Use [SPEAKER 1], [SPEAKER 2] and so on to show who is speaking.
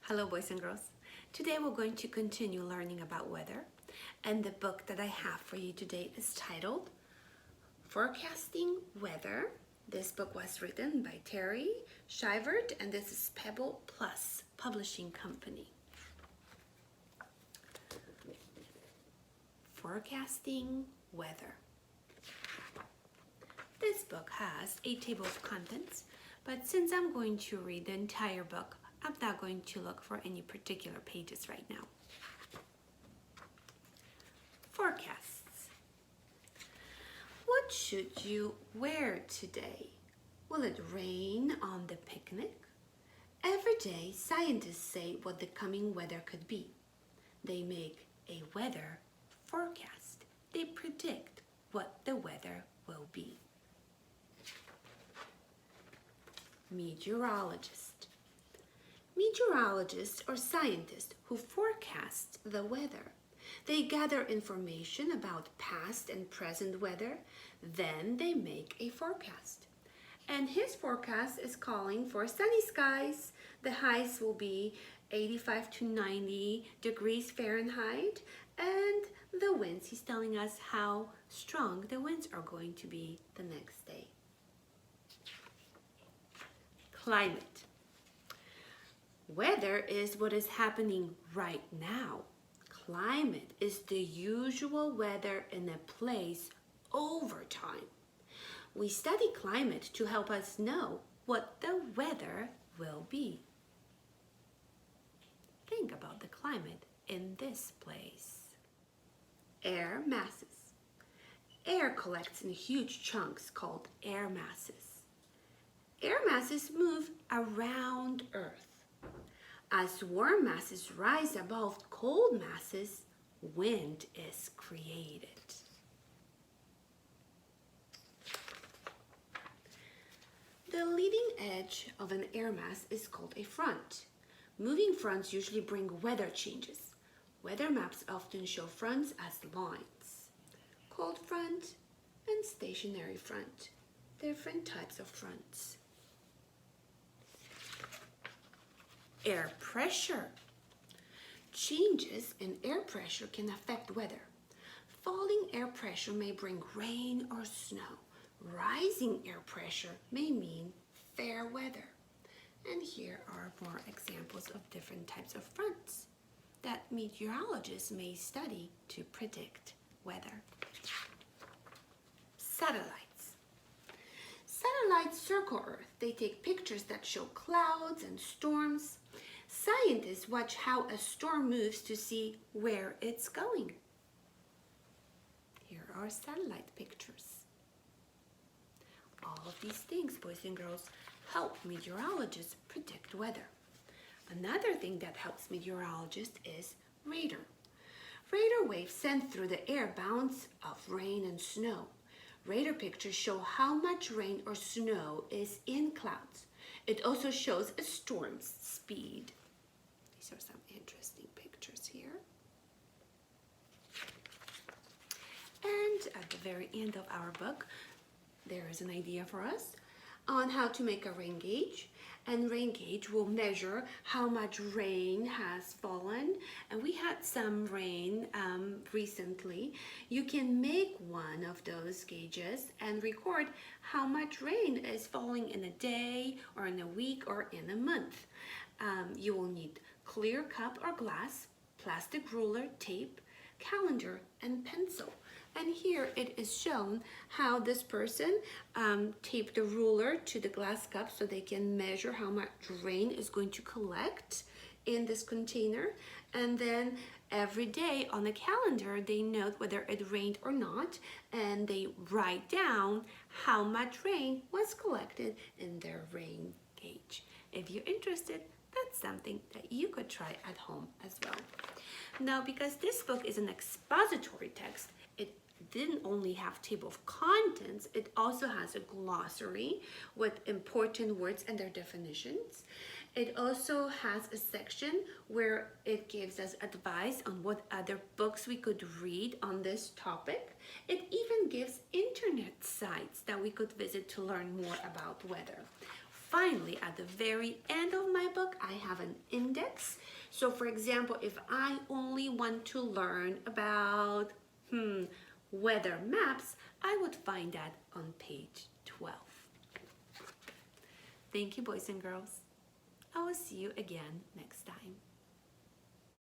[SPEAKER 1] Hello boys and girls. Today we're going to continue learning about weather, and the book that I have for you today is titled Forecasting Weather. This book was written by Terry Shivert, and this is Pebble Plus Publishing Company. Forecasting Weather. This book has a table of contents, but since I'm going to read the entire book, I'm not going to look for any particular pages right now. Forecasts. What should you wear today? Will it rain on the picnic? Every day, scientists say what the coming weather could be. They make a weather forecast. They predict what the weather will be. Meteorologist. Meteorologists are scientists who forecast the weather. They gather information about past and present weather, then they make a forecast. And his forecast is calling for sunny skies. The highs will be 85 to 90 degrees Fahrenheit, and the winds, he's telling us how strong the winds are going to be the next day. Climate. Weather is what is happening right now. Climate is the usual weather in a place over time. We study climate to help us know what the weather will be. Think about the climate in this place. Air masses. Air collects in huge chunks called air masses. Air masses move around Earth. As warm masses rise above cold masses, wind is created. The leading edge of an air mass is called a front. Moving fronts usually bring weather changes. Weather maps often show fronts as lines. Cold front and stationary front. Different types of fronts. Air pressure. Changes in air pressure can affect weather. Falling air pressure may bring rain or snow. Rising air pressure may mean fair weather. And here are more examples of different types of fronts that meteorologists may study to predict weather. Satellites. Satellites circle Earth. They take pictures that show clouds and storms. Scientists watch how a storm moves to see where it's going. Here are satellite pictures. All of these things, boys and girls, help meteorologists predict weather. Another thing that helps meteorologists is radar. Radar waves sent through the air bounce off rain and snow. Radar pictures show how much rain or snow is in clouds. It also shows a storm's speed. These are some interesting pictures here. And at the very end of our book, there is an idea for us on how to make a rain gauge. And rain gauge will measure how much rain has fallen. And we had some rain recently. You can make one of those gauges and record how much rain is falling in a day or in a week or in a month. You will need clear cup or glass, plastic ruler, tape, calendar, and pencil. And here it is shown how this person taped the ruler to the glass cup so they can measure how much rain is going to collect in this container. And then every day on the calendar, they note whether it rained or not, and they write down how much rain was collected in their rain gauge. If you're interested, that's something that you could try at home as well. Now, because this book is an expository text, it didn't only have table of contents, it also has a glossary with important words and their definitions. It also has a section where it gives us advice on what other books we could read on this topic. It even gives internet sites that we could visit to learn more about weather. Finally, at the very end of my book, I have an index. So for example, if I only want to learn about weather maps, I would find that on page 12. Thank you, boys and girls. I will see you again next time.